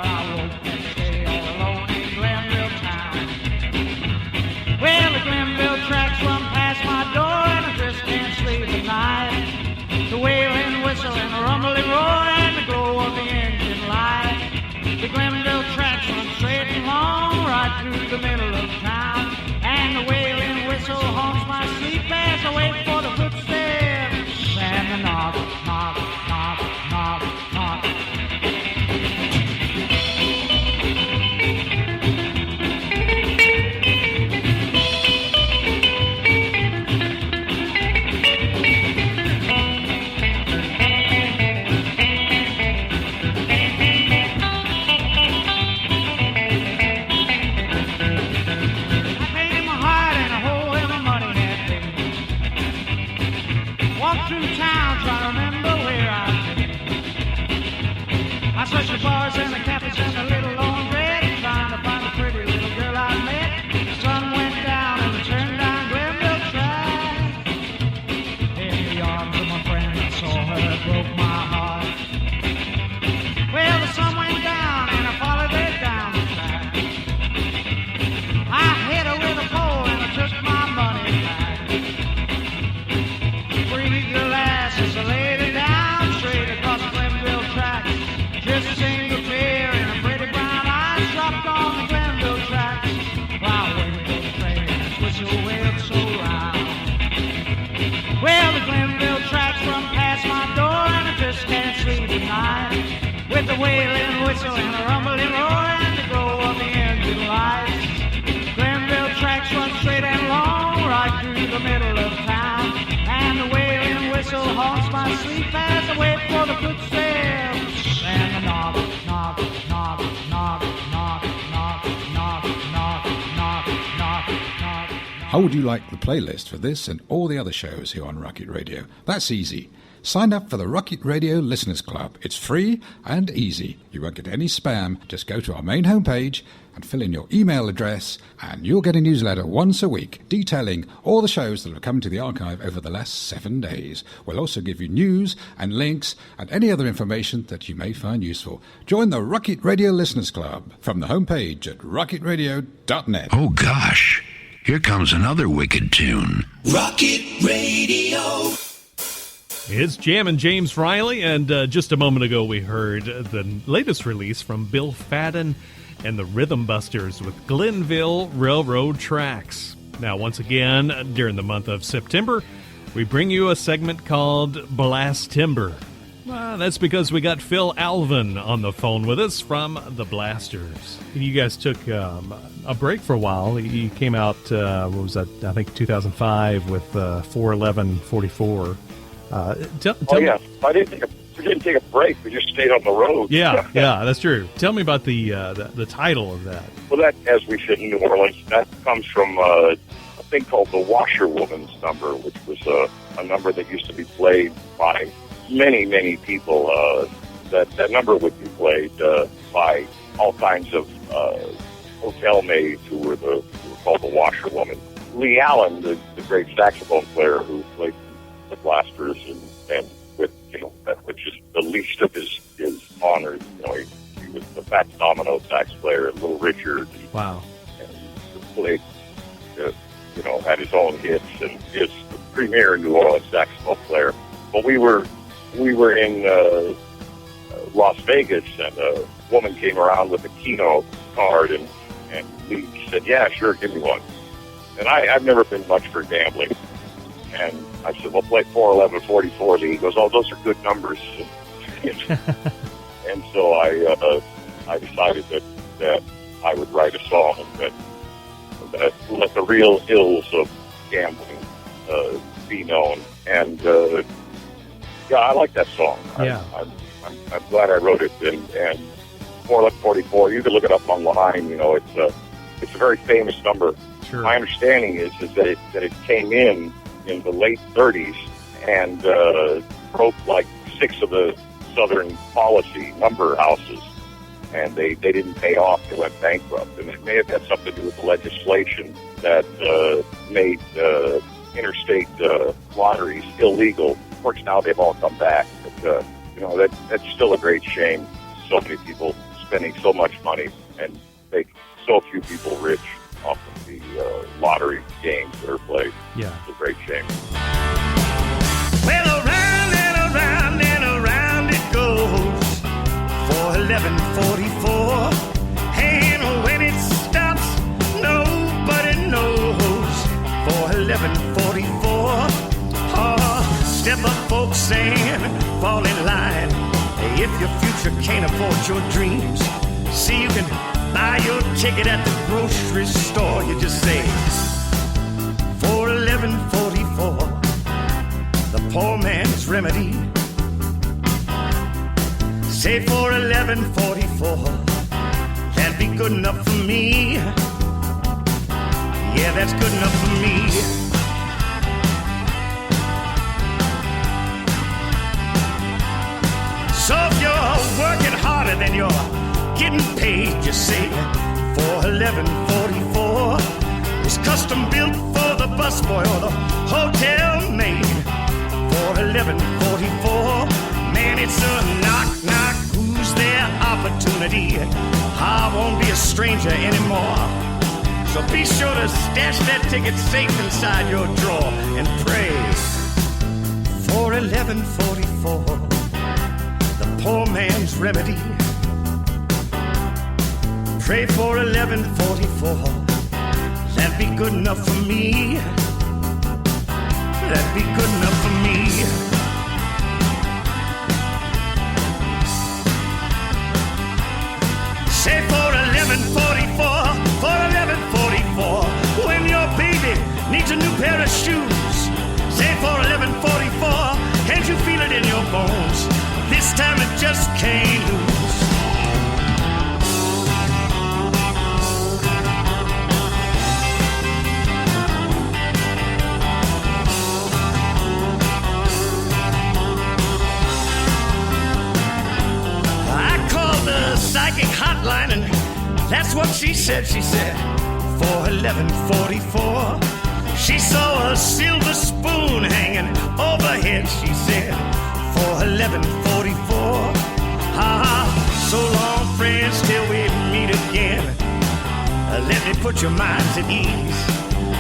but I woke next day all alone in Glenville town. Well, the Glenville tracks run past my door and I just can't sleep at night. The wailing, whistle, and the rumbling roar and the glow of the engine light. The Glenville tracks run straight and long right through the middle of town. And the wailing whistle haunts my sleep as I wait for the footsteps and the knock, knock, knock, knock, knock. I searched the bars and the cafes and the little laundrette, trying to find the pretty little girl I met. The sun went down and I turned down Glenville track. In the arms of my friend, I saw her, it broke my heart. Well, the sun went down and I followed her down the track. I hit her with a pole and I took my money back. Breathed the last as I laid her down straight across the Glenville track. Just a single tear and a pretty brown eyes dropped on the Glenville tracks. While waiting for the train, its whistle wailed so loud. Well, the Glenville tracks run past my door and I just can't sleep at night. With the wailing whistle and the rumbling roar and the glow of the engine lights. Glenville tracks run straight and long right through the middle of town. And the wailing whistle haunts my sleep as I wait for the footsteps. And the knock, knock, knock, knock, knock, knock, knock, knock, knock, knock, knock. How would you like the playlist for this and all the other shows here on Rocket Radio? That's easy. Sign up for the Rocket Radio Listeners Club. It's free and easy. You won't get any spam. Just go to our main homepage and fill in your email address and you'll get a newsletter once a week detailing all the shows that have come to the archive over the last 7 days. We'll also give you news and links and any other information that you may find useful. Join the Rocket Radio Listeners Club from the homepage at rocketradio.net. Oh gosh, here comes another wicked tune. Rocket Radio. It's Jammin' James Riley, and just a moment ago we heard the latest release from Bill Fadden and the Rhythm Busters with Glenville Railroad Tracks. Now, once again, during the month of September, we bring you a segment called Blastember. That's because we got Phil Alvin on the phone with us from the Blasters. You guys took a break for a while. You came out, what was that, I think 2005 with 41144. Yeah. We didn't take a break. We just stayed on the road. Yeah, that's true. Tell me about the title of that. Well, that, as we said in New Orleans, that comes from a thing called the Washerwoman's number, which was a number that used to be played by many, many people. That number would be played by all kinds of hotel maids who were called the Washerwoman. Lee Allen, the great saxophone player who played the Blasters and with, which is the least of his honors. He was the Fats Domino sax player and Little Richard. Wow. And played, had his own hits and is the premier New Orleans saxophone player. But we were in Las Vegas, and a woman came around with a Keno card, and Lee said, "Yeah, sure, give me one." And I've never been much for gambling. And I said, "Well, play 41144." He goes, "Oh, those are good numbers." And so I decided that I would write a song that let the real ills of gambling be known. And I like that song. Yeah. I'm glad I wrote it. And 41144, you can look it up online. It's a very famous number. Sure. My understanding is that it came in the late 30s and broke like 6 of the Southern policy number houses, and they didn't pay off. They went bankrupt, and it may have had something to do with the legislation that made interstate lotteries illegal. Of course, now they've all come back, but that's still a great shame. So many people spending so much money and make so few people rich off of the lottery games that are played. Yeah. It's a great shame. Well, around and around and around it goes for 11:44. And when it stops, nobody knows for 11:44. Oh, step up, folks, and fall in line. If your future can't afford your dreams, see, you can buy your ticket at the grocery store. You just say, for 11:44, the poor man's remedy. Say for 11:44, that'd be good enough for me. Yeah, that's good enough for me. So if you're working harder than you're getting paid, just say for 11:44. It's custom built for the busboy or the hotel maid. For 11:44, man, it's a knock knock. Who's there? Opportunity. I won't be a stranger anymore. So be sure to stash that ticket safe inside your drawer and pray for 11:44. The poor man's remedy. Pray for 11:44. That'd be good enough for me. That'd be good enough for me. Say for 11:44, for 11:44, when your baby needs a new pair of shoes. Say for 11:44, can't you feel it in your bones? This time it just can't lose. I called the psychic hotline and that's what she said. She said, for 11:44, she saw a silver spoon hanging overhead. She said, for 11:44, so long, friends, till we meet again. Let me put your minds at ease.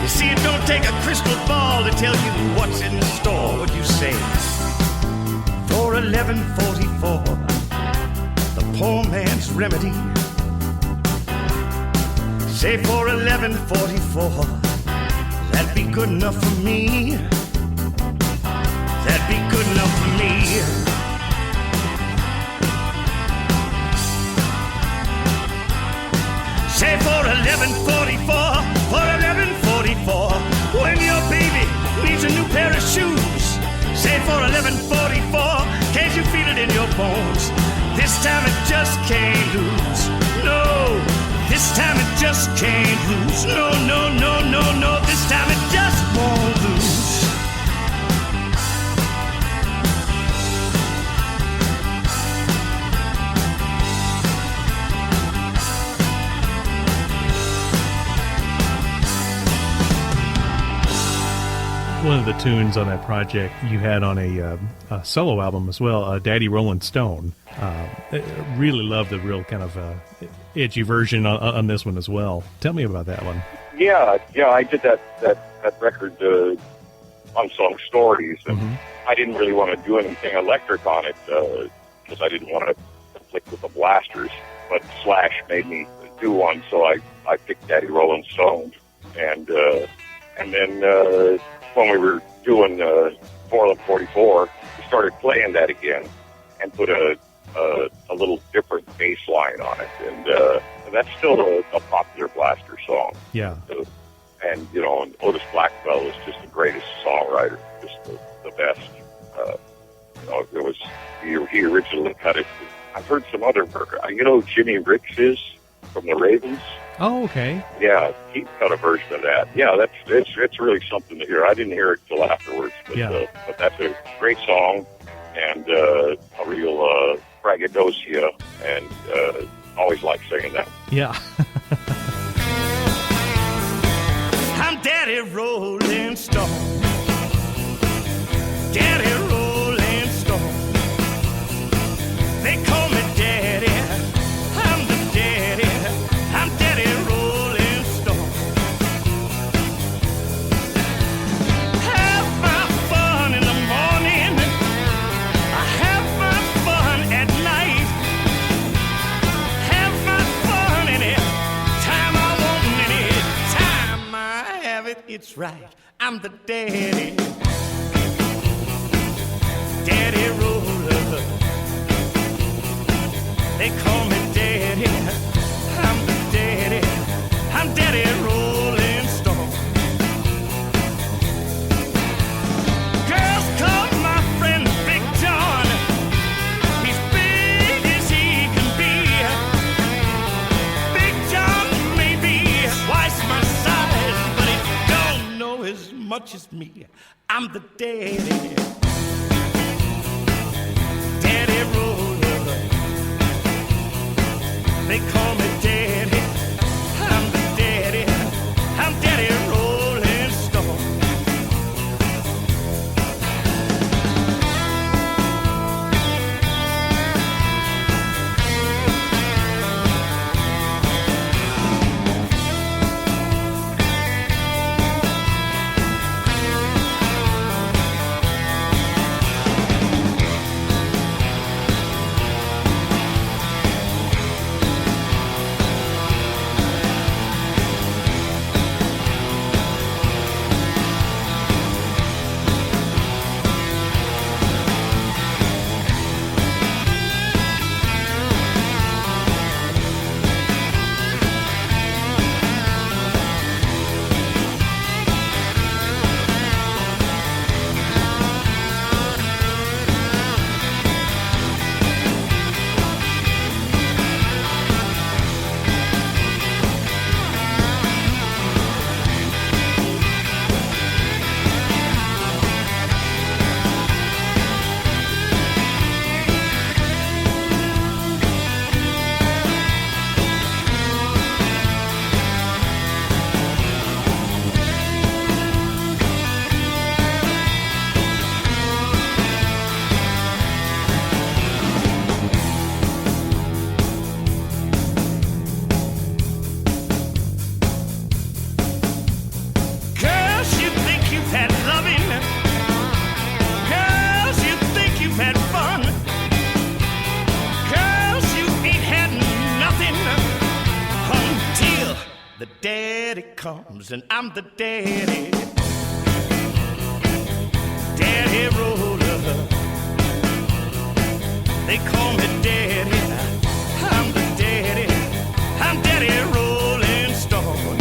You see, it don't take a crystal ball to tell you what's in the store. What you say? For 11:44, the poor man's remedy. Say for 11:44, that'd be good enough for me. That'd be good enough for me. Say for 11:44, for 11:44, when your baby needs a new pair of shoes. Say for 11:44, can't you feel it in your bones? This time it just can't lose. No, this time it just can't lose. No, no, no, no, no, this time it just won't lose. One of the tunes on that project you had on a solo album as well, Daddy Rolling Stone. Really love the real kind of edgy version on this one as well. Tell me about that one. Yeah, I did that record, Unsung Stories, and I didn't really want to do anything electric on it because I didn't want to conflict with the Blasters, but Slash made me do one, so I picked Daddy Rolling Stone, and then when we were doing 411:44, we started playing that again and put a little different bass line on it, and that's still a popular Blaster song. Yeah. And and Otis Blackwell is just the greatest songwriter, just the best. It was he originally cut it. I've heard some other Jimmy Ricks is from the Ravens. Oh, okay. Yeah, he cut a version of that. Yeah, it's really something to hear. I didn't hear it till afterwards, but that's a great song and a real braggadocio, and always like singing that. Yeah. I'm Daddy Rolling Stone. Daddy Rolling Stone. They call me Daddy. I'm it's right. I'm the daddy. Daddy roller. They call me daddy. I'm the daddy. I'm daddy rolling stone. Girls call my friend Big John. He's big as he can be. Big John may be twice my size, but he don't know as much as me. I'm the daddy. Daddy roller. They call me daddy. I'm the daddy. I'm daddy rolling stone. Comes and I'm the daddy. Daddy roller. They call me daddy. I'm the daddy. I'm daddy rolling stone.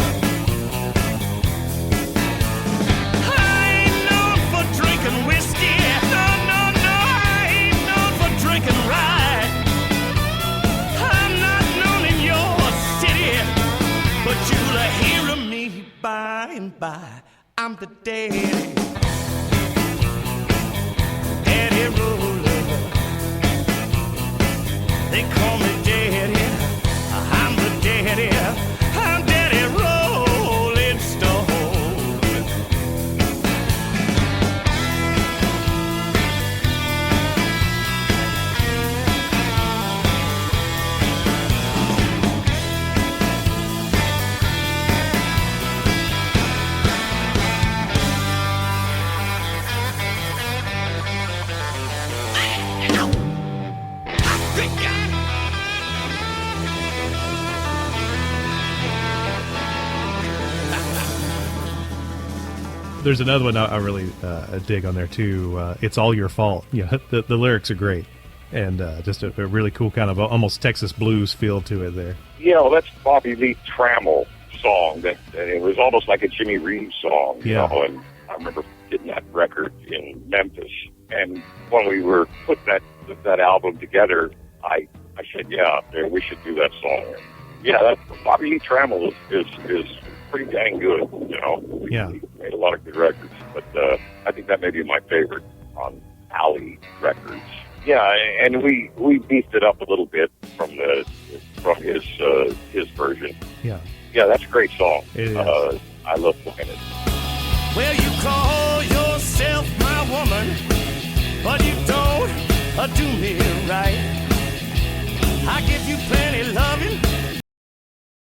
I ain't known for drinking whiskey. No, no, no, I ain't known for drinking rye. I'm not known in your city, but you'll hear me by and by. I'm the daddy. Daddy roller. They call me daddy. I'm the daddy. I'm daddy rolling stone. There's another one I really dig on there too. It's All Your Fault. Yeah, the lyrics are great, and just a really cool kind of almost Texas blues feel to it there. Yeah, well, that's Bobby Lee Trammell song. That it was almost like a Jimmy Reeves song. You know, and I remember getting that record in Memphis, and when we were putting that album together, I said, yeah, we should do that song. Yeah, that Bobby Lee Trammell is pretty dang good, you know. He made a lot of good records, but I think that may be my favorite on Alley Records. Yeah, and we beefed it up a little bit from his version. Yeah, that's a great song. It is. I love playing it. Well, you call yourself my woman, but you don't do me right. I give you plenty loving